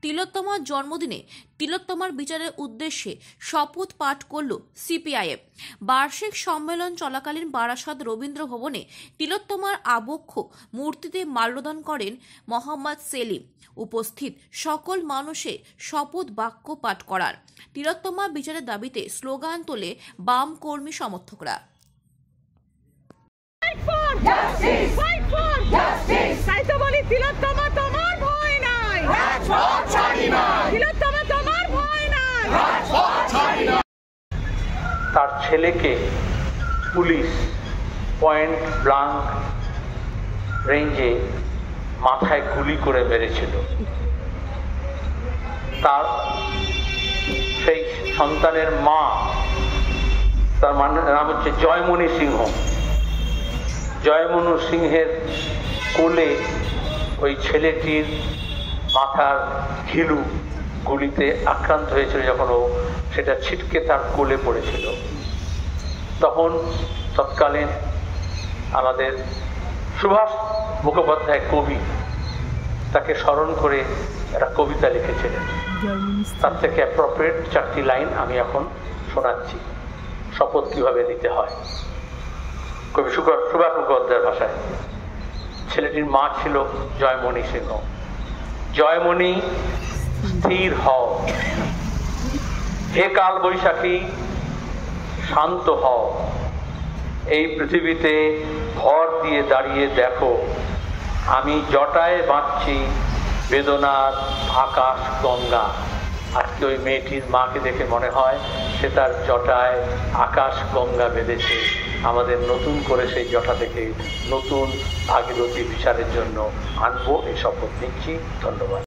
তিলোত্তমার জন্মদিনে তিলোত্তমার বিচারের উদ্দেশ্যে শপথ পাঠ করল সিপিআইএম। বার্ষিক সম্মেলন চলাকালীন বারাসাত রবীন্দ্র ভবনে তিলোত্তমার আবক্ষ মূর্তিতে মাল্যদান করেন মোহাম্মদ সেলিম। উপস্থিত সকল মানুষের শপথ বাক্য পাঠ করার তিলোত্তমা বিচারের দাবিতে স্লোগান তোলে বাম কর্মী সমর্থকরা। তার ছেলেকে পুলিশ পয়েন্ট ব্লাঙ্ক রেঞ্জে মাথায় গুলি করে মেরেছিল। তার সেই সন্তানের মা, তার নাম হচ্ছে জয়মণি সিংহ। জয়মনু সিংহের কোলে ওই ছেলেটির মাথার ঘিলু গুলিতে আক্রান্ত হয়েছিল। যখন ও সেটা ছিটকে তার কোলে পড়েছিল, তখন তৎকালীন আমাদের সুভাষ মুখোপাধ্যায় কবি তাকে স্মরণ করে একটা কবিতা লিখেছিলেন। তার থেকে অ্যাপ্রোপ্রিয়েট 4টি লাইন আমি এখন শোনাচ্ছি, শপথ কিভাবে নিতে হয় কবি সুভাষ মুখোপাধ্যায়ের ভাষায়। ছেলেটির মা ছিল জয়মণি সিংহ। জয়মণি, স্থির হও, হে কাল বৈশাখী শান্ত হও, এই পৃথিবীতে ভর দিয়ে দাঁড়িয়ে দেখো, আমি জটায় বাঁধছি বেদনার আকাশ গঙ্গা। আজকে ওই মেয়েটির মাকে দেখে মনে হয় সে তার জটায় আকাশ গঙ্গা বেঁধেছে। আমাদের নতুন করে সেই জটা থেকে নতুন ভাগীরথী বিচারের জন্য আনবো, এই শপথ নিচ্ছি। ধন্যবাদ।